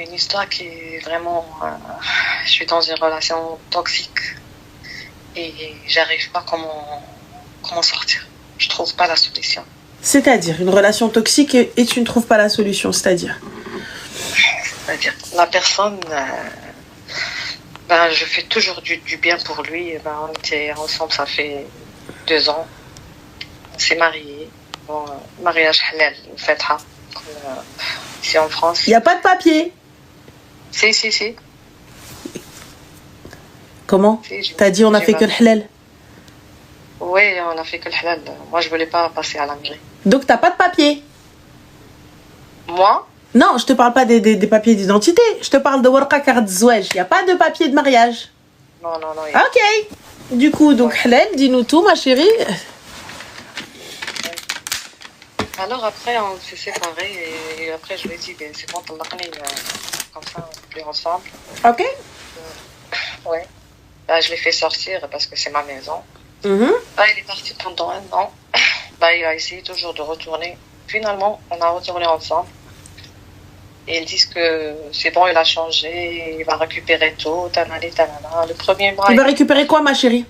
une histoire qui est vraiment... je suis dans une relation toxique et j'arrive pas comment sortir. Je trouve pas la solution. C'est-à-dire, une relation toxique et tu ne trouves pas la solution, c'est-à-dire la personne... je fais toujours du bien pour lui. On était ensemble, ça fait 2 ans. On s'est mariés. Bon, mariage halal, fatha, ici en France. Il n'y a pas de papier. Si. Comment? T'as dit on a fait que le halal. Oui, on a fait que le halal. Moi, je voulais pas passer à la mairie. Donc, t'as pas de papier? Moi? Non, je te parle pas des papiers d'identité. Je te parle de warqa carte zouaj. Il n'y a pas de papier de mariage. Non. Ok. Du coup, donc, halal, dis-nous tout, ma chérie. Alors après, on s'est séparés et après, je lui ai dit, c'est bon, t'allaqni, comme ça, on n'est plus ensemble. Ok. Ouais. Je l'ai fait sortir parce que c'est ma maison. Mm-hmm. Il est parti pendant 1 an. Il a essayé toujours de retourner. Finalement, on a retourné ensemble. Et ils disent que c'est bon, il a changé, il va récupérer tout, tanana. Le premier mois... Il va récupérer quoi, ma chérie?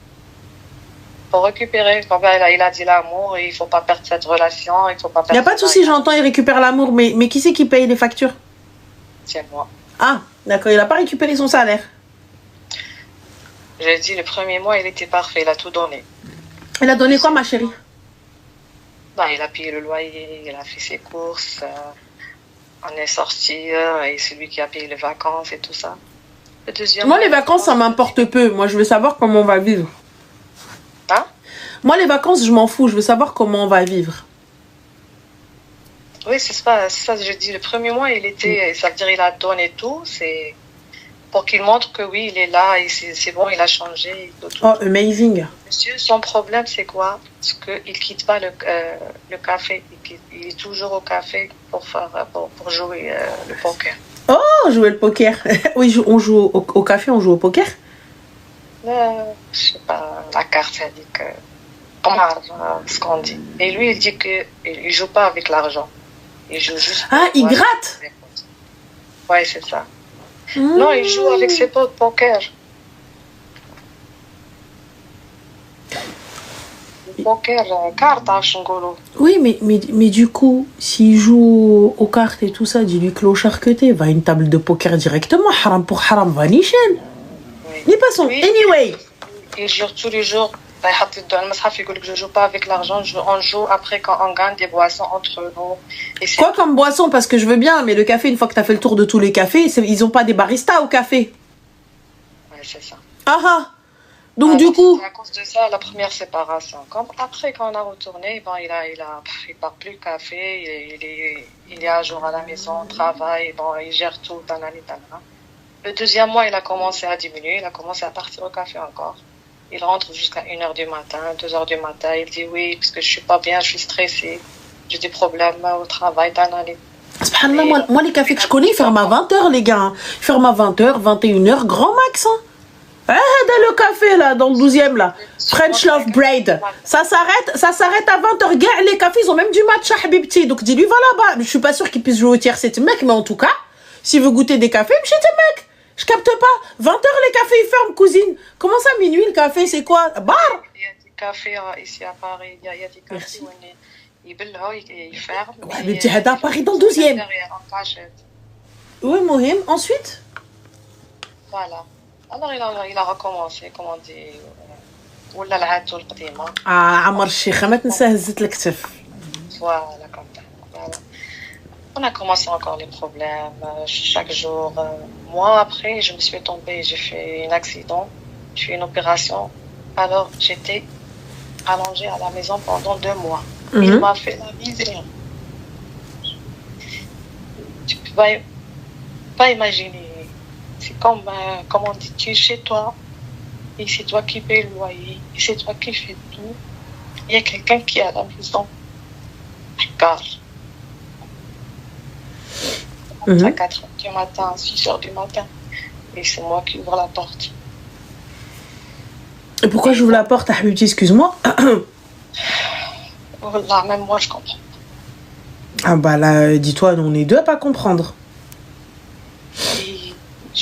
Pour récupérer, il a dit l'amour, il ne faut pas perdre cette relation, il faut pas perdre... Il n'y a pas de souci, j'entends, il récupère l'amour, mais qui c'est qui paye les factures? C'est moi. Ah, d'accord, il n'a pas récupéré son salaire. J'ai dit, le premier mois, il était parfait, il a tout donné. Il a donné quoi, ma chérie? Il a payé le loyer, il a fait ses courses, on est sortis, et c'est lui qui a payé les vacances et tout ça. Le deuxième Moi, mois, les vacances, ça m'importe peu. Moi, je veux savoir comment on va vivre. Hein? Moi, les vacances, je m'en fous. Je veux savoir comment on va vivre. Oui, c'est ça, je dis. Le premier mois, il était, ça veut dire il a donné tout, c'est pour qu'il montre que oui, il est là, et c'est bon, il a changé. Tout. Oh, amazing. Monsieur, son problème, c'est quoi? C'est qu'il ne quitte pas le café. Il est toujours au café pour jouer le poker. Oh, jouer le poker. Oui, on joue au café, on joue au poker. Je sais pas, la carte, ça dit que... ce qu'on dit. Et lui, il dit qu'il ne joue pas avec l'argent. Il joue juste... Ah, il gratte? Oui, c'est ça. Non, il joue avec ses potes poker. Poker, carte, oui, mais du coup, s'il joue aux cartes et tout ça, dis-lui clochard que t'es, va à une table de poker directement, haram pour haram, va nichel. Ni passons, anyway. Il joue tous les jours. Je joue pas avec l'argent, on joue après quand on gagne des boissons entre nous. Quoi comme boisson? Parce que je veux bien, mais le café, une fois que t'as fait le tour de tous les cafés, ils ont pas des baristas au café. Ouais, c'est ça. Ah. Donc du coup... À cause de ça, la première séparation. Après, quand on a retourné, il part plus le café, il est à jour à la maison, il travaille, il gère tout, tanani. Le deuxième mois, il a commencé à diminuer, il a commencé à partir au café encore. Il rentre jusqu'à 1h du matin, 2h du matin, il dit oui, parce que je suis pas bien, je suis stressée, j'ai des problèmes au travail, tanani. Subhanallah, moi les cafés que je connais, ils ferment à 20h les gars. Ils ferment à 20h, 21h, grand max. Dans le café là, dans le 12e là, French Love Braid, ça s'arrête à 20h. Les cafés, ils ont même du match à habibti. Donc dis-lui, va là-bas. Je suis pas sûre qu'il puisse jouer au tiers, c'est mec, mais en tout cas, s'il veut goûter des cafés, chez tes mecs. Je capte pas. 20h, les cafés, ils ferment, cousine. Comment ça, minuit, le café, c'est quoi? Bar? Il y a des cafés ici à Paris, il y a des cafés où ils ferment. Ouais, mais tu es à Paris dans le 12e. Oui, Mohim. Ensuite? Voilà. Alors il a recommencé, comme on dit, ولا العادة القديمة. عمر الشيخة ما تنسى هزت الكتف. Voilà, comme ça. Voilà. On a commencé encore les problèmes chaque jour. Moi, après, je me suis tombée, j'ai fait un accident, j'ai fait une opération. Alors, j'étais allongée à la maison pendant 2 mois. Il m'a fait la misère. Tu peux pas imaginer. C'est comme on dit, tu es chez toi, et c'est toi qui payes le loyer, et c'est toi qui fais tout. Il y a quelqu'un qui est à la maison. Regarde. À 4h du matin, 6h du matin. Et c'est moi qui ouvre la porte. Et pourquoi j'ouvre la porte à Habibti, excuse-moi? Là, même moi, je comprends. Ah bah là, dis-toi, on est deux à pas comprendre.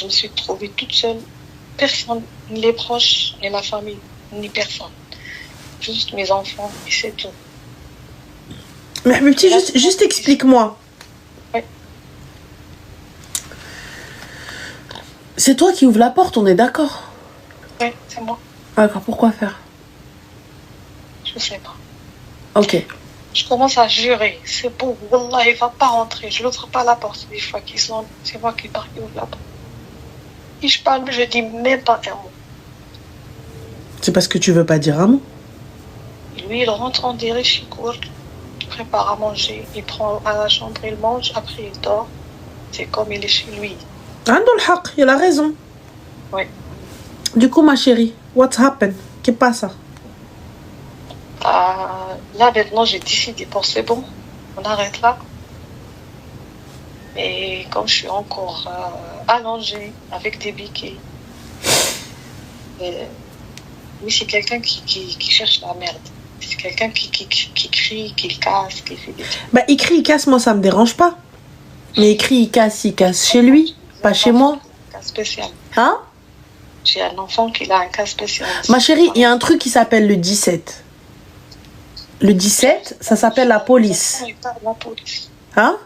je me suis trouvée toute seule. Personne, ni les proches, ni ma famille, ni personne. Juste mes enfants, et c'est tout. Mais petit, juste explique-moi. Oui. C'est toi qui ouvres la porte, on est d'accord? Oui, c'est moi. D'accord, pourquoi faire? Je sais pas. Ok. Je commence à jurer. C'est bon, Wallah, il va pas rentrer. Je n'ouvre pas la porte. Des fois qu'ils sont, c'est moi qui pars, qui ouvre la porte. Et je parle, je dis même pas un mot. C'est parce que tu veux pas dire un mot? Et lui, il rentre en direct, il court, il prépare à manger, il prend à la chambre, il mange, après il dort. C'est comme il est chez lui. Ando l'haq, il a raison. Oui. Du coup, ma chérie, what's happened? Qu'est-ce que ça? Là, maintenant, j'ai décidé, bon, c'est bon, on arrête là. Mais comme je suis encore allongée avec des béquilles, oui, c'est quelqu'un qui cherche la merde. C'est quelqu'un qui crie, qui casse, qui fait des... Bah, il crie, il casse, moi, ça me dérange pas. Mais il crie, il casse chez lui, pas chez moi. Un cas spécial. Hein? J'ai un enfant qui a un cas spécial. Ma chérie, il y a un truc qui s'appelle le 17. Le 17, ça s'appelle la police. Ils perdent la police. Hein?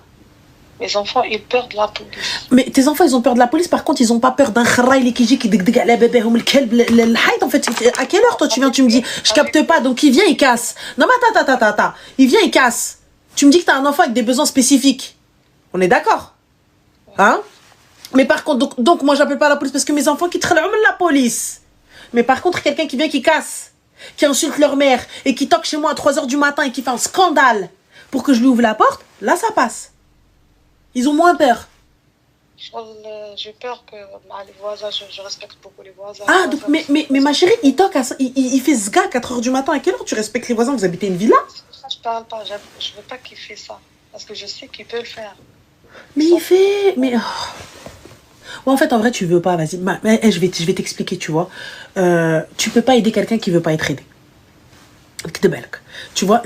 Mes enfants, ils perdent la police. Mais tes enfants, ils ont peur de la police. Par contre, ils ont pas peur d'un kharaï qui dégdég ala bébéhum le haït. En fait, à quelle heure, toi, tu viens, tu me dis, je capte pas. Donc, il vient, il casse. Non, mais attends. Il vient, il casse. Tu me dis que t'as un enfant avec des besoins spécifiques. On est d'accord? Hein? Mais par contre, donc moi, j'appelle pas la police parce que mes enfants qui trahissent la police. Mais par contre, quelqu'un qui vient, qui casse, qui insulte leur mère et qui toque chez moi à 3h du matin et qui fait un scandale pour que je lui ouvre la porte, là, ça passe. Ils ont moins peur. J'ai peur que les voisins, je respecte beaucoup les voisins. Ah, donc, mais ma chérie, il toque, il fait zga à 4h du matin. À quelle heure tu respectes les voisins? Vous habitez une villa? Je parle pas, je veux pas qu'il fait ça. Parce que je sais qu'il peut le faire. Mais il fait... Mais... Oh. Ouais, en fait, en vrai, tu veux pas, vas-y. Je vais t'expliquer, tu vois. Tu peux pas aider quelqu'un qui veut pas être aidé. Tu vois,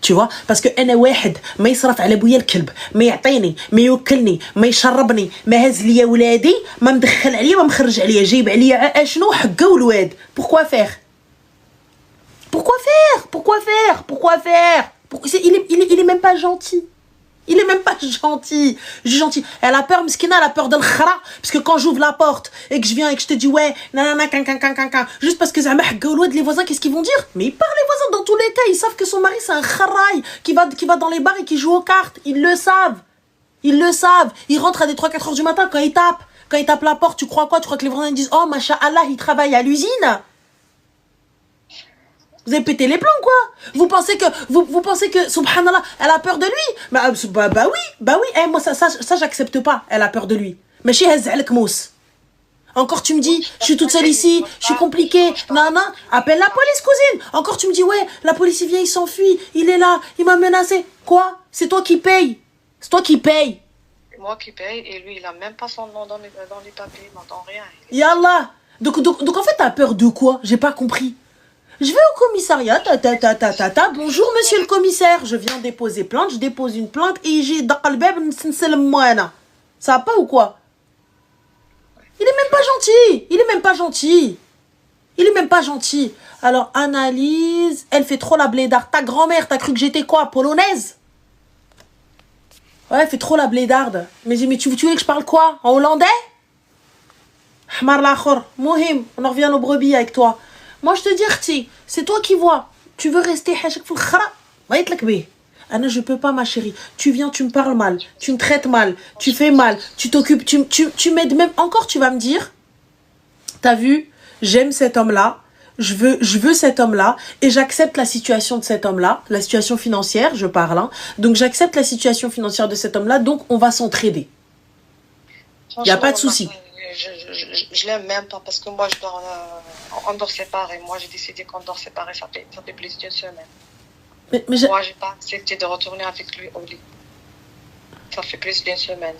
tu vois, parce que انا واحد ما يصرف على بويا الكلب ما يعطيني ما يوكلني ما يشربني ما هز ليا ولادي ما مدخل عليا ما مخرج عليا جايب عليا اشنو حقه ولواد. Pourquoi faire? Il est même pas gentil. Il est même pas gentil. Gentil. Elle a peur, Mskina, elle a peur de l'khara. Parce que quand j'ouvre la porte et que je viens et que je te dis ouais, nanana, juste parce que Zama les voisins, qu'est-ce qu'ils vont dire? Mais ils parlent les voisins dans tous les cas. Ils savent que son mari c'est un kharaï qui va dans les bars et qui joue aux cartes. Ils le savent. Ils rentrent à des 3-4 heures du matin quand ils tapent la porte. Tu crois quoi? Tu crois que les voisins disent oh, masha'Allah, il travaille à l'usine? Vous avez pété les plombs, quoi. Vous pensez que, subhanallah, elle a peur de lui? Bah oui. Eh, moi, ça, j'accepte pas. Elle a peur de lui. Mais chez Hazal Kmous. Encore, tu me dis, je suis toute seule ici, je suis compliquée. Non, appelle la police, cousine. Encore, tu me dis, ouais, la police, il vient, il s'enfuit. Il est là, il m'a menacé. Quoi? C'est toi qui paye. C'est moi qui paye, et lui, il a même pas son nom dans les papiers, il n'entend rien. Yallah. Donc, en fait, t'as peur de quoi? J'ai pas compris. Je vais au commissariat, bonjour monsieur le commissaire, je viens déposer plainte, je dépose une plainte et j'ai daqalbeb nsenselmoana. Ça va pas ou quoi? Il est même pas gentil. Alors analyse, elle fait trop la blédarde. Ta grand-mère, t'as cru que j'étais quoi, polonaise? Ouais, elle fait trop la blédarde. Mais tu veux que je parle quoi? En hollandais? Hamar l'achor, mohim, on en revient aux brebis avec toi. Moi, je te dis, Khti, c'est toi qui vois. Tu veux rester hachak fil khara? Anna, je peux pas, ma chérie. Tu viens, tu me parles mal, tu me traites mal, tu fais mal, tu t'occupes, tu m'aides même. Encore, tu vas me dire, t'as vu, j'aime cet homme-là, je veux cet homme-là, et j'accepte la situation de cet homme-là, la situation financière, je parle, hein. Donc, j'accepte la situation financière de cet homme-là, donc on va s'entraider. Il n'y a pas de souci. Je l'aime même pas parce que moi on dort séparés. Moi j'ai décidé qu'on dort séparés, ça fait plus d'une semaine. Moi j'ai pas accepté de retourner avec lui au lit. Ça fait plus d'une semaine.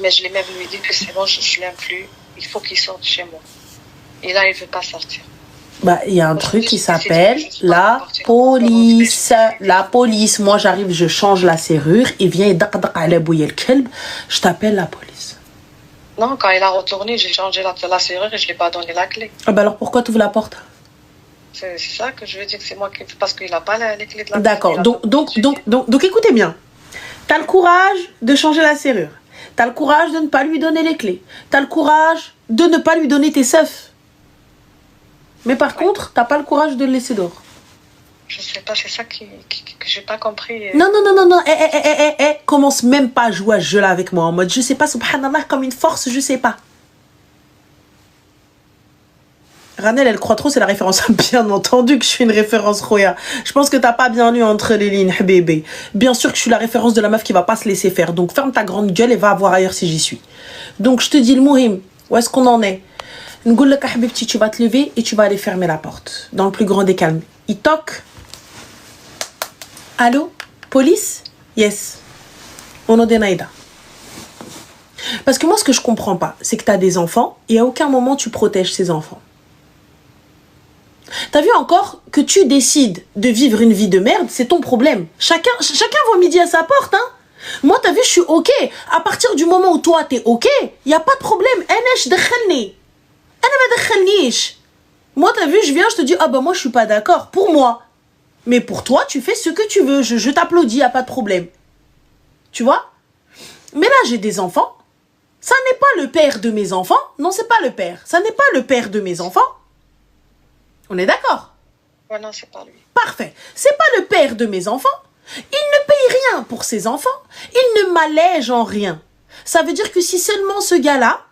Mais je l'ai même lui dit que c'est bon, je l'aime plus. Il faut qu'il sorte chez moi. Et là il veut pas sortir. Bah, il y a un Moi, je me truc dis, qui je décide, s'appelle je sais pas la partir. police. La police. Moi, j'arrive, je change la serrure. Il vient et daq à la bouille le kelb. Je t'appelle la police. Non, quand il a retourné, j'ai changé la serrure et je lui ai pas donné la clé. Ah bah alors pourquoi tu ouvres la porte? C'est ça que je veux dire, c'est moi qui... Parce qu'il a pas les clés de la maison. D'accord. Donc, écoutez bien. T'as le courage de changer la serrure. T'as le courage de ne pas lui donner les clés. T'as le courage de ne pas lui donner tes seufs. Mais par contre, t'as pas le courage de le laisser dehors. Je sais pas, c'est ça que j'ai pas compris. Non. Commence même pas à jouer à ce jeu-là avec moi. En mode, je sais pas, subhanallah, comme une force, je sais pas. Ranel, elle croit trop, c'est la référence. Bien entendu que je suis une référence Roya. Je pense que t'as pas bien lu entre les lignes, bébé. Bien sûr que je suis la référence de la meuf qui va pas se laisser faire. Donc ferme ta grande gueule et va voir ailleurs si j'y suis. Donc je te dis le mouhim. Où est-ce qu'on en est? N'goul lek habibti, tu vas te lever et tu vas aller fermer la porte. Dans le plus grand des calmes. Il toque. Allô? Police? Yes. On est Naïda. Parce que moi, ce que je comprends pas, c'est que t'as des enfants et à aucun moment tu protèges ces enfants. T'as vu encore que tu décides de vivre une vie de merde, c'est ton problème. Chacun voit midi à sa porte, hein. Moi, t'as vu, je suis ok. À partir du moment où toi, t'es ok, y a pas de problème. Moi, t'as vu, je viens, je te dis, ah bah moi, je suis pas d'accord. Pour moi. Mais pour toi, tu fais ce que tu veux. Je t'applaudis, y a pas de problème. Tu vois? Mais là, j'ai des enfants. Ça n'est pas le père de mes enfants. Non, c'est pas le père. Ça n'est pas le père de mes enfants. On est d'accord? Ouais, non, c'est pas lui. Parfait. C'est pas le père de mes enfants. Il ne paye rien pour ses enfants. Il ne m'allège en rien. Ça veut dire que si seulement ce gars-là,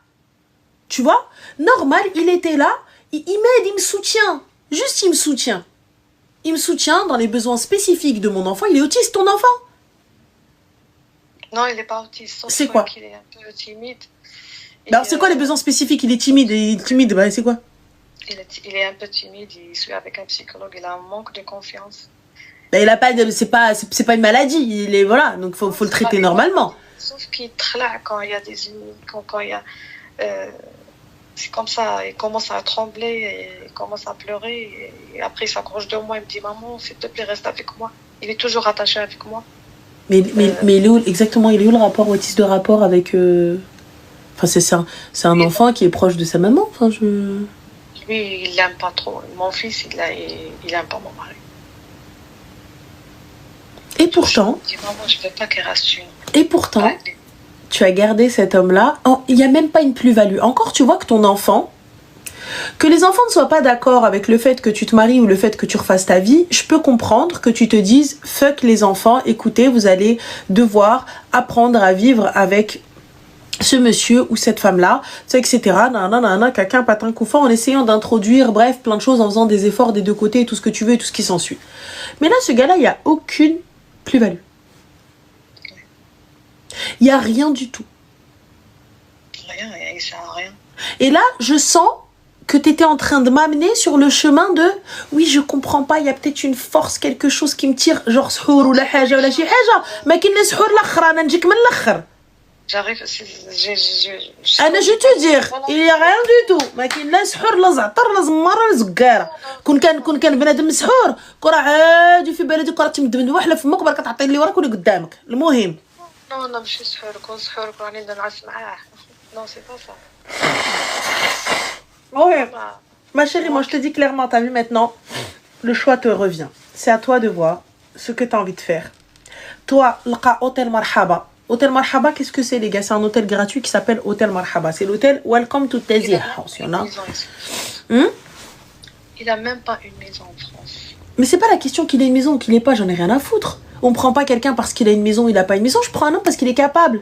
tu vois, normal, il était là, il m'aide, il me soutient. Juste, il me soutient. Il me soutient dans les besoins spécifiques de mon enfant. Il est autiste, ton enfant? Non, il n'est pas autiste. C'est quoi? Il est un peu timide. Alors, c'est quoi les besoins spécifiques? Il est timide, bah, c'est quoi? Il est un peu timide, il suit avec un psychologue, il a un manque de confiance. Bah, il a pas de, c'est pas une maladie, il est, voilà, donc faut le traiter normalement. Sauf qu'il trahit quand il y a des quand il y a, c'est comme ça, il commence à trembler, et il commence à pleurer, et après il s'accroche de moi, il me dit maman, s'il te plaît, reste avec moi. Il est toujours attaché avec moi. Mais il est où, exactement, il est où le rapport, autiste de rapport avec, enfin c'est un enfant qui est proche de sa maman, enfin Lui, il l'aime pas trop. Mon fils, il aime pas mon mari. Et pourtant, je dis maman, je veux pas qu'il reste une. Et pourtant, tu as gardé cet homme-là. Il n'y a même pas une plus-value. Encore, tu vois que ton enfant, que les enfants ne soient pas d'accord avec le fait que tu te maries ou le fait que tu refasses ta vie, je peux comprendre que tu te dises fuck les enfants, écoutez, vous allez devoir apprendre à vivre avec ce monsieur ou cette femme-là, etc. Quelqu'un patin coup fort en essayant d'introduire, bref, plein de choses, en faisant des efforts des deux côtés, tout ce que tu veux et tout ce qui s'ensuit. Mais là, ce gars-là, il n'y a aucune plus-value. Il n'y a rien du tout. Rien, il sert à rien. Et là, je sens que tu étais en train de m'amener sur le chemin de oui, je comprends pas, il y a peut-être une force, quelque chose qui me tire, genre سحور ولا حاجة ولا شي حاجة. ما كاين لا سحور لا خر، أنا نجيك من الآخر. J'arrive, أنا je te dire, il y a rien du tout. ما كاين لا سحور لا زعتر لا زمارة لا زكارة. كون كان بنادم مسحور، كون عادي في بلدك راه تمد من وحلة فمك برك تعطي اللي وراك واللي قدامك. المهم. Non, ماشي سحور، كون سحور كون راني نعس معاه. Non, c'est pas ça. Ouais. Ma chérie, moi je te dis clairement, t'as vu maintenant, le choix te revient. C'est à toi de voir ce que t'as envie de faire. Toi, l'qa Hôtel Marhaba. Hôtel Marhaba, qu'est-ce que c'est les gars? C'est un hôtel gratuit qui s'appelle Hôtel Marhaba. C'est l'hôtel Welcome to Tazia House. Il a même pas une maison en France. Mais c'est pas la question qu'il ait une maison ou qu'il ait pas, j'en ai rien à foutre. On prend pas quelqu'un parce qu'il a une maison ou il a pas une maison, je prends un homme parce qu'il est capable.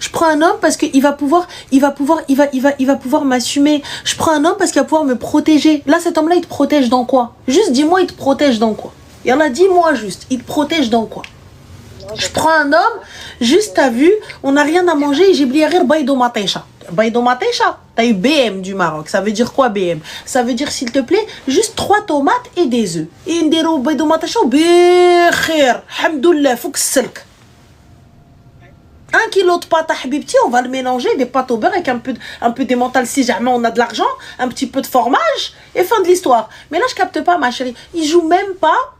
Je prends un homme parce qu'il va pouvoir m'assumer. Je prends un homme parce qu'il va pouvoir me protéger. Là, cet homme-là, il te protège dans quoi? Juste dis-moi, il te protège dans quoi? Il y en a, dis-moi juste, il te protège dans quoi? Je prends un homme, juste t'as vu, on n'a rien à manger et j'ai oublié rire Baydo Matesha. Baydo Matesha, t'as eu BM du Maroc. Ça veut dire quoi BM? Ça veut dire, s'il te plaît, juste 3 tomates et des œufs. Et ndero Baydo Matesha, bikhir, hamdoullah, fouk selk. 1 kilo de pâte à habibti, on va le mélanger, des pâtes au beurre avec un peu d'émental si jamais on a de l'argent, un petit peu de fromage, et fin de l'histoire. Mais là, je capte pas, ma chérie. Ils jouent même pas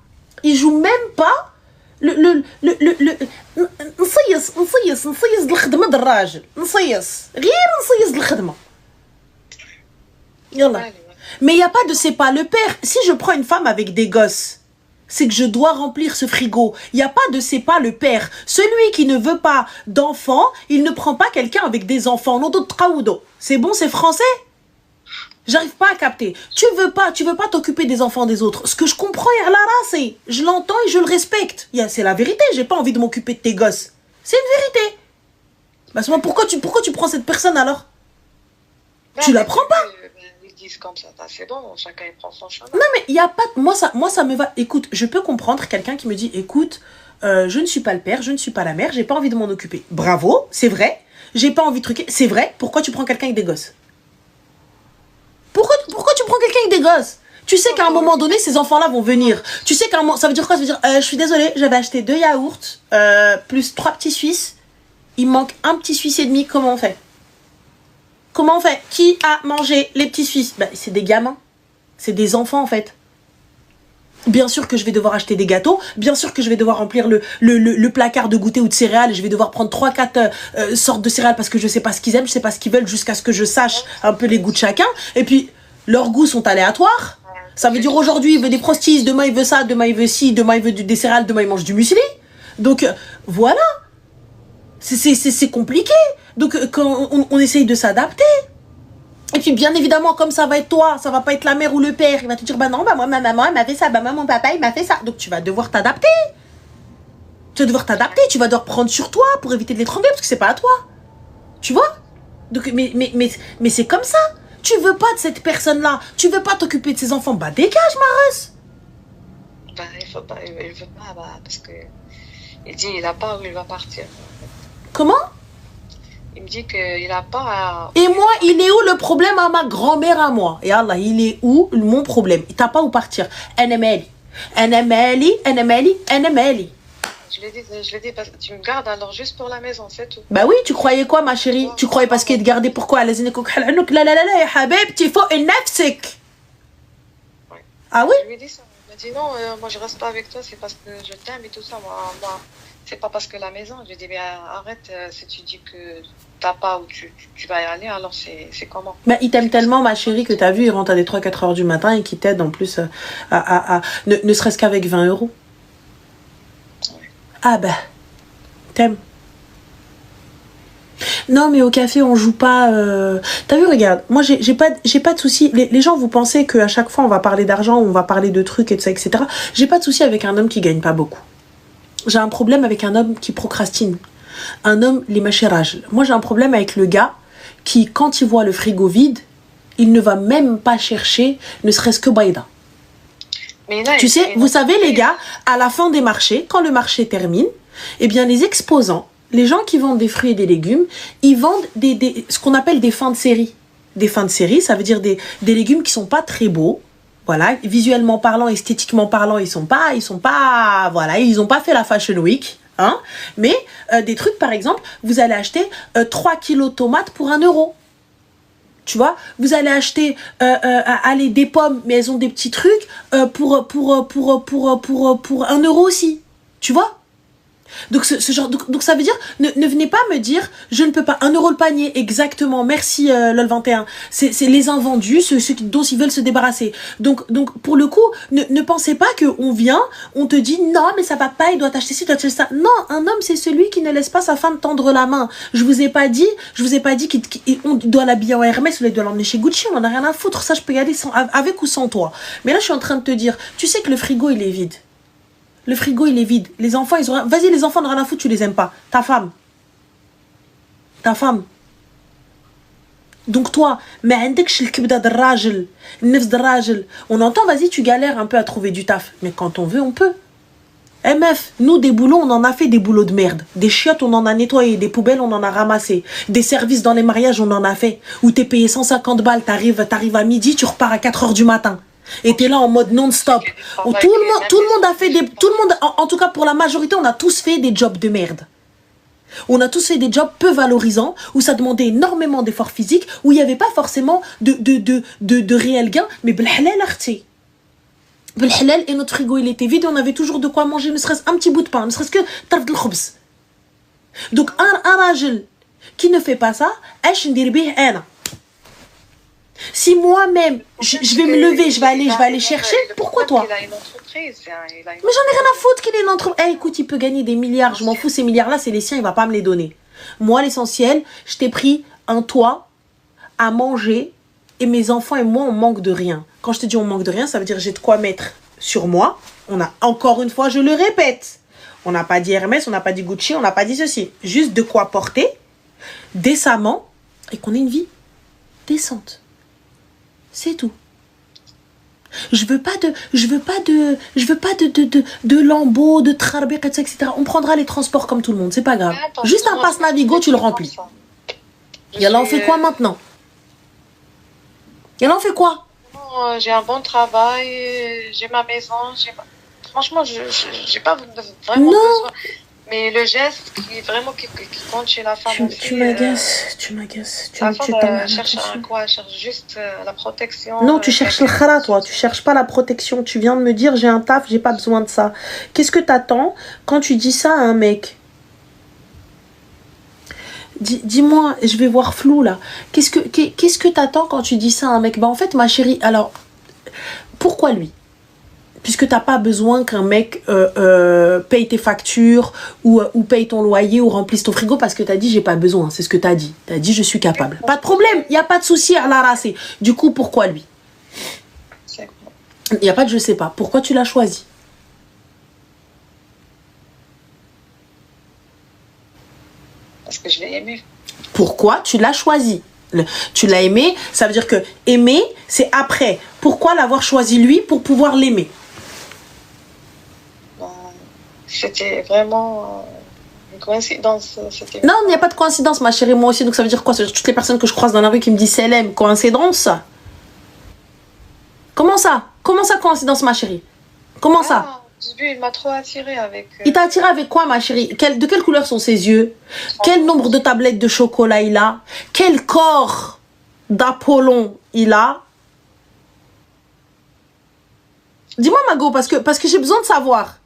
نصيص الخدمة الراجل نصيص غير نصيص الخدمة يلا. Mais il n'y a pas de c'est pas le père. Si je prends une femme avec des gosses, c'est que je dois remplir ce frigo. Il n'y a pas de c'est pas le père. Celui qui ne veut pas d'enfants, il ne prend pas quelqu'un avec des enfants. C'est bon, c'est français? J'arrive pas à capter. Tu veux pas t'occuper des enfants des autres. Ce que je comprends, c'est, je l'entends et je le respecte. C'est la vérité. J'ai pas envie de m'occuper de tes gosses. C'est une vérité. Bah, pourquoi tu prends cette personne alors? Tu la prends pas. Ils disent comme ça, c'est bon, chacun prend son chemin. Non mais il y a pas, moi ça me va. Écoute, je peux comprendre quelqu'un qui me dit, écoute, je ne suis pas le père, je ne suis pas la mère, j'ai pas envie de m'en occuper. Bravo, c'est vrai. J'ai pas envie de truquer, c'est vrai. Pourquoi tu prends quelqu'un avec des gosses? Pourquoi tu prends quelqu'un avec des gosses? Tu sais qu'à un moment donné, ces enfants-là vont venir. Tu sais qu'à un moment, ça veut dire quoi? Ça veut dire, je suis désolée, j'avais acheté 2 yaourts, plus 3 petits Suisses. Il manque un petit Suisse et demi, comment on fait? Comment on fait? Qui a mangé les petits Suisses? Ben, c'est des gamins. C'est des enfants, en fait. Bien sûr que je vais devoir acheter des gâteaux. Bien sûr que je vais devoir remplir le placard de goûter ou de céréales. Je vais devoir prendre 3-4 sortes de céréales parce que je sais pas ce qu'ils aiment, je sais pas ce qu'ils veulent, jusqu'à ce que je sache un peu les goûts de chacun. Et puis, leurs goûts sont aléatoires. Ça veut dire aujourd'hui, il veut des frosties, demain il veut ça, demain il veut ci, demain il veut des céréales, demain il mange du muesli. Donc, voilà. C'est compliqué. Donc, quand on essaye de s'adapter. Et puis, bien évidemment, comme ça va être toi, ça va pas être la mère ou le père. Il va te dire, bah non, bah moi, ma maman, elle m'a fait ça. Bah moi, mon papa, il m'a fait ça. Donc, tu vas devoir t'adapter. Tu vas devoir t'adapter. Tu vas devoir prendre sur toi pour éviter de l'étrangler parce que c'est pas à toi. Tu vois? Donc, mais c'est comme ça. Tu veux pas de cette personne-là. Tu veux pas t'occuper de ses enfants. Bah, dégage, Mareuse. Bah, il veut pas, bah, parce que il dit, il a pas où il va partir. Comment? Il me dit qu'il n'a pas à... Et moi, il est où le problème à ma grand-mère à moi? Et Allah, il est où mon problème? Il t'a pas où partir. Anamali. Je l'ai dit parce que tu me gardes alors juste pour la maison, c'est tout. Bah oui, tu croyais quoi, ma chérie? Tu croyais parce qu'il te gardait pourquoi? La ya habibti fo nafsik. Ah oui? Je lui ai dit ça. Il m'a dit non, moi je reste pas avec toi, c'est parce que je t'aime et tout ça. Moi c'est pas parce que la maison. Je lui ai dit, mais arrête, si tu dis que t'as pas où tu vas y aller, alors c'est comment? Bah, il t'aime tellement, ma chérie, que t'as vu, il rentre à des 3-4 heures du matin et qu'il t'aide en plus ne serait-ce qu'avec 20 euros. Ouais. Ah bah, t'aimes. Non, mais au café, on joue pas... T'as vu, regarde, moi, j'ai pas de souci. Les gens, vous pensez qu'à chaque fois, on va parler d'argent, on va parler de trucs, et tout ça, etc. J'ai pas de souci avec un homme qui gagne pas beaucoup. J'ai un problème avec un homme qui procrastine. Un homme, les macherages. Moi, j'ai un problème avec le gars qui, quand il voit le frigo vide, il ne va même pas chercher, ne serait-ce que baïda. Tu sais, vous savez, les gars, à la fin des marchés, quand le marché termine, eh bien, les exposants, les gens qui vendent des fruits et des légumes, ils vendent ce qu'on appelle des fins de série. Des fins de série, ça veut dire des légumes qui sont pas très beaux. Voilà, visuellement parlant, esthétiquement parlant, ils sont pas, voilà, ils ont pas fait la Fashion Week, hein. Mais des trucs, par exemple, vous allez acheter 3 kilos de tomates pour 1 euro. Tu vois, vous allez acheter allez, des pommes, mais elles ont des petits trucs pour 1 euro aussi. Tu vois? Donc, ce genre, donc ça veut dire, ne venez pas me dire, je ne peux pas, 1 euro le panier, exactement, merci LOL21, c'est les invendus, ceux dont ils veulent se débarrasser. Donc pour le coup, ne pensez pas qu'on vient, on te dit, non, mais ça va pas, il doit t'acheter ci, il doit t'acheter ça. Non, un homme, c'est celui qui ne laisse pas sa femme tendre la main. Je vous ai pas dit qu'on doit l'habiller en Hermès ou il doit l'emmener chez Gucci, on en a rien à foutre, ça je peux y aller avec ou sans toi. Mais là, je suis en train de te dire, tu sais que le frigo, il est vide. Le frigo, il est vide. Les enfants, ils ont... Vas-y, les enfants, n'ont rien à foutre, tu les aimes pas. Ta femme. Donc toi, mais on entend, vas-y, tu galères un peu à trouver du taf. Mais quand on veut, on peut. MF, nous, des boulots, on en a fait des boulots de merde. Des chiottes, on en a nettoyé. Des poubelles, on en a ramassé. Des services dans les mariages, on en a fait. Où t'es payé 150 balles, t'arrives à midi, tu repars à 4 heures du matin. Et t'es là en mode non-stop. Tout le monde a fait des... Tout le monde, en tout cas pour la majorité, on a tous fait des jobs de merde. On a tous fait des jobs peu valorisants, où ça demandait énormément d'efforts physiques, où il n'y avait pas forcément de réel gain, mais بالحلال اختي. بالحلال, et notre frigo il était vide, et on avait toujours de quoi manger, ne serait-ce un petit bout de pain, ne serait-ce que طرف الخبز. Donc un rajel qui ne fait pas ça, اش ندير بيه انا. Si moi-même, je vais me lever, je vais aller chercher, pourquoi toi? Il a une entreprise. Mais j'en ai rien à foutre qu'il ait une entreprise. Eh, écoute, il peut gagner des milliards, je m'en fous, ces milliards-là, c'est les siens, il va pas me les donner. Moi, l'essentiel, je t'ai pris un toit, à manger, et mes enfants et moi, on manque de rien. Quand je te dis on manque de rien, ça veut dire j'ai de quoi mettre sur moi. On a, encore une fois, je le répète, on n'a pas dit Hermès, on n'a pas dit Gucci, on n'a pas dit ceci. Juste de quoi porter, décemment, et qu'on ait une vie décente. C'est tout. Je veux pas de lambeaux, de trarbek, etc. On prendra les transports comme tout le monde, c'est pas grave. Attends, juste un passe Navigo, tu le remplis. Yallah, on fait quoi maintenant? Yallah, on fait quoi? J'ai un bon travail, j'ai ma maison, franchement, j'ai pas vraiment besoin. Mais le geste qui vraiment qui compte chez la femme aussi. Tu m'agaces. La femme cherche quoi? Elle cherche juste la protection. Non, tu cherches le khara, toi. Tu cherches pas la protection. Tu viens de me dire j'ai un taf, j'ai pas besoin de ça. Qu'est-ce que t'attends quand tu dis ça à un mec? Dis-moi, je vais voir flou là. Qu'est-ce que t'attends quand tu dis ça à un mec? Bah en fait, ma chérie, alors pourquoi lui? Puisque t'as pas besoin qu'un mec paye tes factures ou paye ton loyer ou remplisse ton frigo parce que t'as dit j'ai pas besoin, c'est ce que t'as dit. T'as dit je suis capable. Pas de problème, y a pas de souci à la race. Du coup, pourquoi lui? Y a pas de je sais pas. Pourquoi tu l'as choisi? Parce que je l'ai aimé. Pourquoi tu l'as choisi? Tu l'as aimé, ça veut dire que aimer, c'est après. Pourquoi l'avoir choisi lui pour pouvoir l'aimer? C'était vraiment une coïncidence. Non, il n'y a pas de coïncidence, ma chérie, moi aussi. Donc ça veut dire quoi? Ça veut dire toutes les personnes que je croise dans la rue qui me disent Selem, coïncidence? Comment ça? Comment ça, coïncidence, ma chérie? Comment ça? Au début, il m'a trop attiré avec... Il t'a attiré avec quoi, ma chérie? De quelle couleur sont ses yeux? Quel nombre de tablettes de chocolat il a? Quel corps d'Apollon il a? Dis-moi, Mago, parce que j'ai besoin de savoir.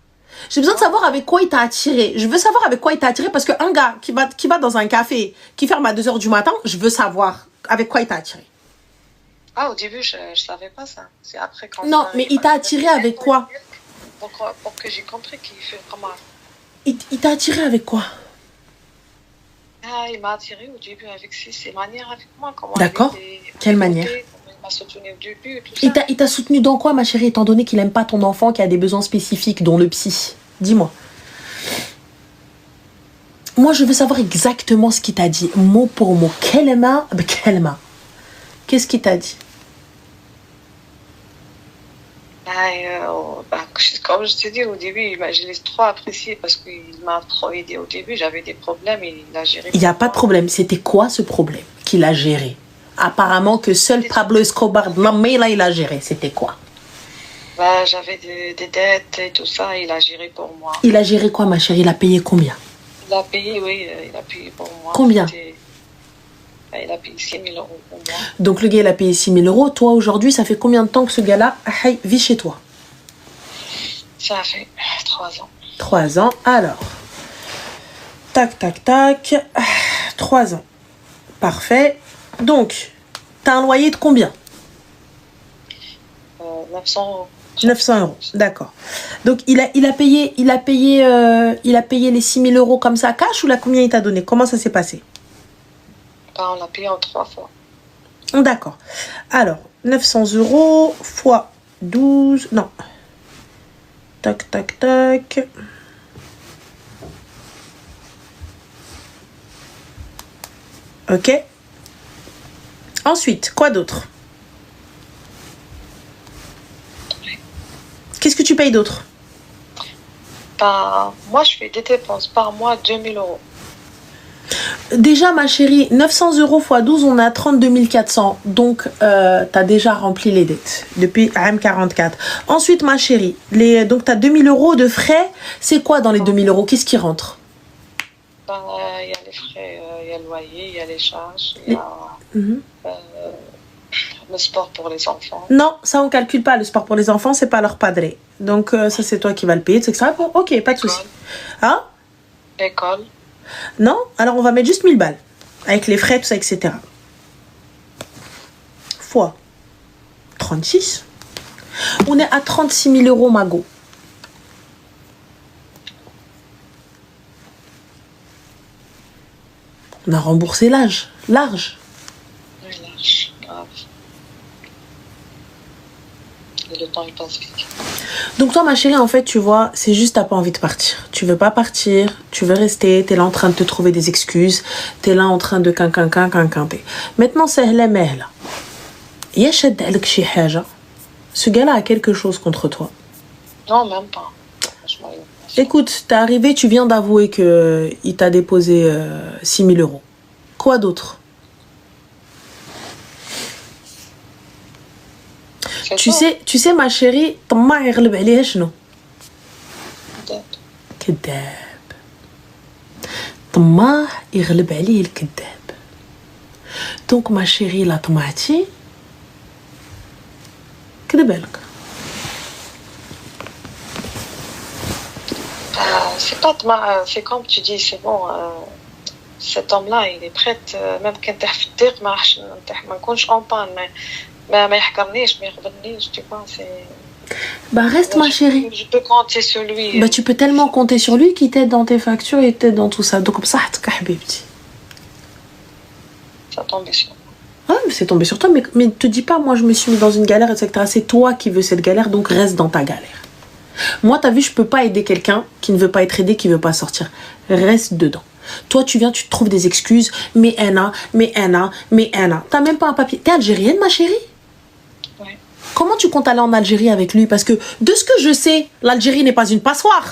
J'ai besoin de savoir avec quoi il t'a attiré. Je veux savoir avec quoi il t'a attiré parce qu'un gars qui va dans un café, qui ferme à 2h du matin, je veux savoir avec quoi il t'a attiré. Ah, au début, je savais pas ça. C'est après quand... Non, mais il t'a attiré avec quoi? Pour que j'ai compris qu'il fait comment... Il t'a attiré avec quoi? Ah, il m'a attiré au début avec ses manières avec moi. D'accord. Quelle manière? Il m'a soutenu au début et tout ça. Il t'a soutenu dans quoi, ma chérie, étant donné qu'il aime pas ton enfant qui a des besoins spécifiques, dont le psy? Dis-moi. Moi, je veux savoir exactement ce qu'il t'a dit, mot pour mot. Kelma. Qu'est-ce qu'il t'a dit? Comme je t'ai dit au début, je l'ai trop apprécié parce qu'il m'a trop aidé au début. J'avais des problèmes et il a géré. Il n'y a pas de problème. C'était quoi ce problème qu'il a géré? Apparemment que seul Pablo Escobar, mais là, il a géré. C'était quoi? J'avais des dettes et tout ça. Il a géré pour moi. Il a géré quoi, ma chérie? Il a payé combien? Il a payé, oui. Il a payé pour moi. Combien? Il a payé 6 000 euros pour moi. Donc, le gars, il a payé 6 000 euros. Toi, aujourd'hui, ça fait combien de temps que ce gars-là vit chez toi? Ça fait 3 ans. 3 ans. Alors, tac. 3 ans. Parfait. Donc, t'as un loyer de combien? 900 euros. 900 euros, d'accord. Donc, il a payé les 6 000 euros comme ça, cash, ou là, combien il t'a donné? Comment ça s'est passé? On l'a payé en 3 fois. D'accord. Alors, 900 euros fois 12... Non. Tac. Ok. Ensuite, quoi d'autre? Qu'est-ce que tu payes d'autre? Moi, je fais des dépenses par mois 2 000 euros. Déjà, ma chérie, 900 euros x 12, on est à 32 400. Donc, t'as déjà rempli les dettes depuis AM44. Ensuite, ma chérie, donc t'as 2 000 euros de frais. C'est quoi dans les 2 000 euros? Qu'est-ce qui rentre? Ben, il y a les frais, il y a le loyer, il y a les charges, il y a le sport pour les enfants. Non, ça on calcule pas. Le sport pour les enfants, c'est pas leur padré. Donc ça c'est toi qui vas le payer, etc. Bon, ok, pas de souci. Hein? L'école. Non? Alors on va mettre juste 1000 balles. Avec les frais, tout ça, etc. Fois 36. On est à 36 000 euros, Mago. On a remboursé large. Oui, large, grave. Et le temps, il passe vite. Donc toi, ma chérie, en fait, tu vois, c'est juste t'as pas envie de partir. Tu veux pas partir, tu veux rester, t'es là en train de te trouver des excuses, t'es là en train de quinquinter. Maintenant, c'est la mehla. Yachad alek chi haja. Ce gars-là a quelque chose contre toi. Non, même pas. Franchement, Écoute, t'es arrivé, tu viens d'avouer que il t'a déposé 6 000 euros. Quoi d'autre? Tu sais, ma chérie, طماع يغلب عليها شنو؟ كذاب. طماع يغلب عليه الكذاب. Donc ma chérie, la طمعتي كذب عليك. C'est pas c'est comme tu dis, c'est bon. Cet homme-là, il est prêt, même quand t'es في الضيق ما نكونش en panne, ما يحقرنيش ما يقبلنيش, tu vois, c'est... Bah reste ma chérie. Je peux compter sur lui. Bah tu peux tellement compter sur lui qu'il t'aide dans tes factures et t'aide dans tout ça. Donc بصحتك يا حبيبتي. Ça tombe sur moi. Ouais, mais c'est tombé sur toi, mais te dis pas, moi je me suis mis dans une galère, etc. C'est toi qui veux cette galère, donc reste dans ta galère. Moi, t'as vu, je peux pas aider quelqu'un qui ne veut pas être aidé, qui veut pas sortir. Reste dedans. Toi, tu viens, tu te trouves des excuses. Mais Anna. T'as même pas un papier. T'es algérienne, ma chérie? Ouais. Comment tu comptes aller en Algérie avec lui? Parce que, de ce que je sais, l'Algérie n'est pas une passoire.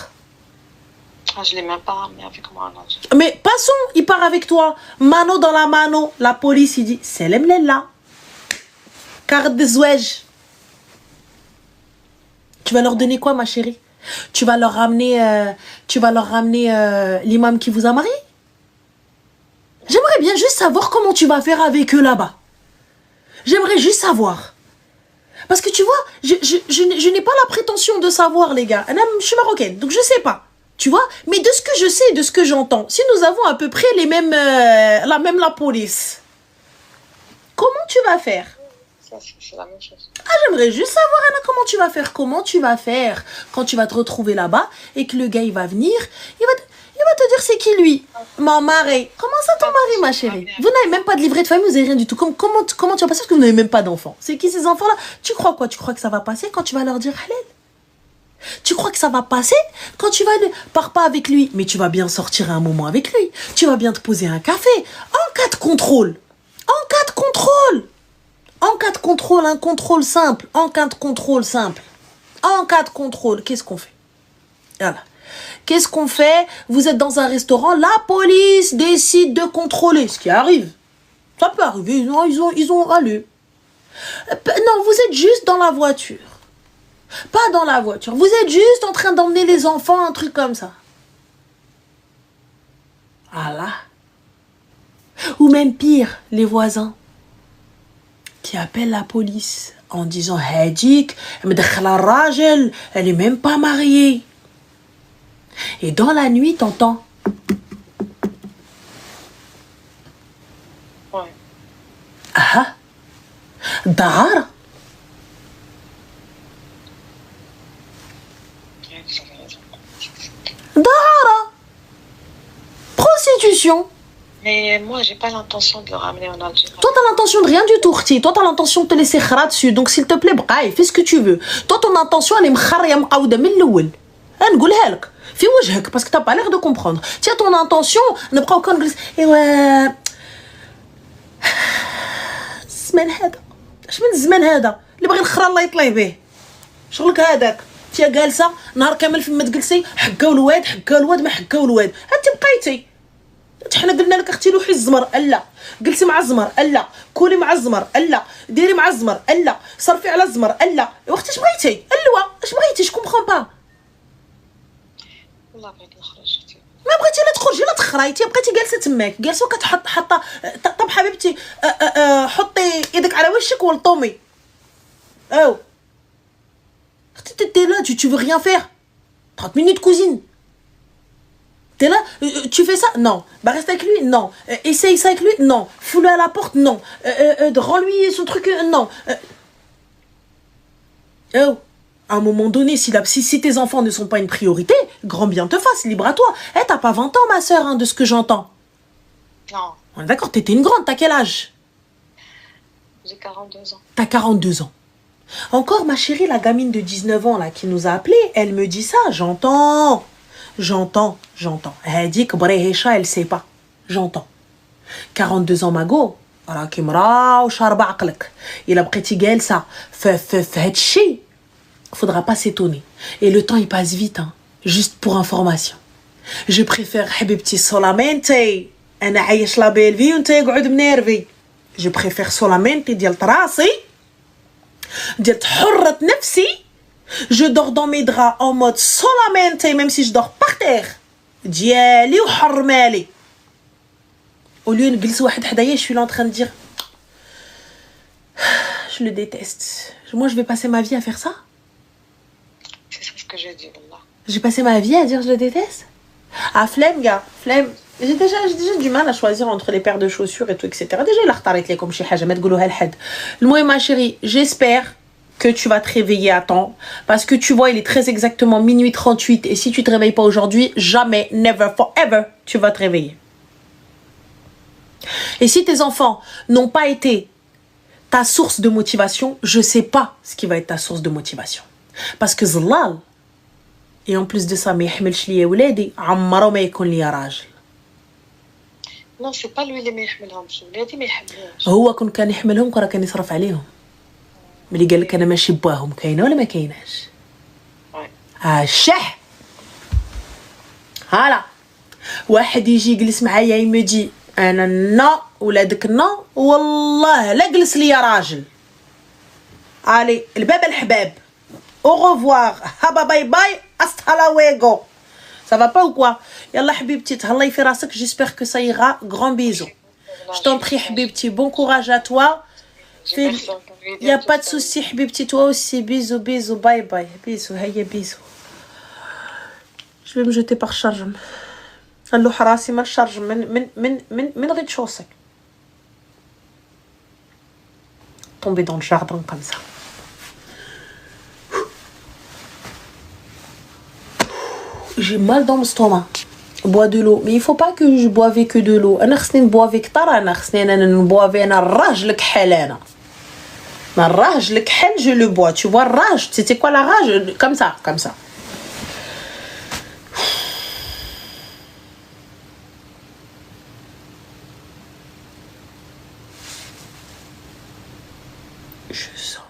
Ah, je l'ai même pas ramené avec moi en Algérie. Mais passons, il part avec toi. Mano dans la mano. La police, il dit, Selem Lella. Carte de zouège. Tu vas leur donner quoi, ma chérie? Tu vas leur ramener l'imam qui vous a marié? J'aimerais bien juste savoir comment tu vas faire avec eux là-bas. J'aimerais juste savoir. Parce que tu vois, je n'ai pas la prétention de savoir, les gars. Je suis marocaine, donc je sais pas. Tu vois? Mais de ce que je sais, de ce que j'entends, si nous avons à peu près les mêmes, la police, comment tu vas faire? Ça, c'est la même chose. Ah, j'aimerais juste savoir, Anna, comment tu vas faire quand tu vas te retrouver là-bas et que le gars, il va venir, il va te dire c'est qui lui? Mon mari. Comment ça, ton mari, ma chérie? Vous n'avez même pas de livret de famille, vous n'avez rien du tout. Comment tu vas passer parce que vous n'avez même pas d'enfants? C'est qui ces enfants-là? Tu crois quoi? Tu crois que ça va passer quand tu vas leur dire halal? Tu crois que ça va passer quand tu vas ne pars pas avec lui? Mais tu vas bien sortir un moment avec lui. Tu vas bien te poser un café. En cas de contrôle. En cas de contrôle, un contrôle simple. En cas de contrôle, qu'est-ce qu'on fait? Voilà. Qu'est-ce qu'on fait? Vous êtes dans un restaurant, la police décide de contrôler. Ce qui arrive. Ça peut arriver. Ils ont allé. Non, vous êtes juste dans la voiture. Pas dans la voiture. Vous êtes juste en train d'emmener les enfants, un truc comme ça. Voilà. Ou même pire, les voisins qui appellent la police en disant Hadik, elle est même pas mariée. Et dans la nuit, t'entends. Ouais. Ah, Dahar. Dahara. Prostitution. Mais moi, j'ai pas l'intention de le ramener en Algérie. Toi, t'as l'intention de rien du tout, Khti. Toi, t'as l'intention de te laisser khara dessus. Donc, s'il te plaît, braille, fais ce que tu veux. Toi, ton intention, elle est mkharya mqawda min l'awwal. نقولها لك في وجهك parce que t'as pas l'air de comprendre. Tiens, ton intention, نبقاو كنجلس ايوا الزمان هذا. اش من الزمان هذا؟ اللي باغي الخرا الله يطلع به. شغلك هذاك. تيا جالسه نهار كامل فما تجلسي حكاو الواد ما حكاو الواد. انت بقيتي حنا قلنا لك اختي لوحي الزمر الا جلسي مع الزمر الا كولي مع الزمر الا ديري مع الزمر الا صرفي على الزمر الا واختي اش بغيتي اللوا اش بغيتي جو كومبخون با والله بغيت نخرج. ما بغيتي لا تخرجي لا تخرايتي بقيتي جالسه تماك جالسه وكتحط حاطه. طب حبيبتي حطي ايدك على وشك ولطومي. او t'es là, tu veux rien faire. 30 minutes cousine. T'es là, tu fais ça? Non. Bah reste avec lui? Non. Essaye ça avec lui? Non. Fous-le à la porte? Non. Rends-lui son truc? Non. Oh. À un moment donné, si tes enfants ne sont pas une priorité, grand bien te fasse, libre à toi. Eh, t'as pas 20 ans, ma sœur, hein, de ce que j'entends. Non. On est d'accord, t'étais une grande, t'as quel âge? J'ai 42 ans. T'as 42 ans. Encore, ma chérie, la gamine de 19 ans, là, qui nous a appelés, elle me dit ça, j'entends. Elle dit que Brehécha, elle sait pas. J'entends. 42 ans, Mago. راكي مرا وشاربة عقلك. إلا بقيتي جالسة في هادشي. Faudra pas s'étonner. Et le temps, il passe vite, hein. Juste pour information. Je préfère حبيبتي solamente أنا عايش لا بيل في وانت قاعد منيرفي. Je préfère solamente ديال راسي ديال حرة نفسي. Je dors dans mes draps en mode solamente même si je dors par terre. ديالي وحر مالي. Au lieu نجلس واحد حدايا je suis là en train de dire je le déteste. Moi je vais passer ma vie à faire ça. C'est ça ce que j'ai dit, Wallah. J'ai passé ma vie à dire je le déteste. Ah, flemme, gars, flemme. J'ai déjà du mal à choisir entre les paires de chaussures et tout, etc. Déjà, il a retardé comme chez Hajj, le ma chérie, j'espère que tu vas te réveiller à temps. Parce que tu vois, il est très exactement minuit 38. Et si tu te réveilles pas aujourd'hui, jamais, never, forever, tu vas te réveiller. Et si tes enfants n'ont pas été ta source de motivation, je sais pas ce qui va être ta source de motivation. Parce que Zlal, et en plus de ça, ما يحملش ليا ولادي عمره ما يكون ليا راجل. Non, c'est pas lui اللي ما يحملهمش، ولادي ما يحملهمش. هو كان يحملهم راه كان يصرف عليهم. ملي قال لك انا ماشي باهم كاينه ولا ما كايناش؟ الشح. هلا واحد يجي يجلس معايا يمدي انا نا ولادك نا والله لا جلس ليا راجل. علي الباب الحباب. Au revoir. Haba bye bye. Hasta luego. Ça va pas ou quoi? Yallah habibti, Allah fait rasek. J'espère que ça ira. Grand bisous. Je t'en prie habibti. Bon courage à toi. Y a pas de souci habibti. Toi aussi. Bisous, bisous. Bye bye. Bisous. Hey, bisous. Je vais me jeter par charge. Allah harasi mal charge. Min rez-de-chaussée. Tomber dans le jardin comme ça. J'ai mal dans l'estomac. Bois de l'eau. Mais il faut pas que je boive que de l'eau. أنا خصني نبوافي كتر. أنا خصني نبوافي أنا الراجل كحل أنا. ما الراجل كحل je le bois. Tu vois rage. C'était quoi la rage? Comme ça, comme ça. Je sens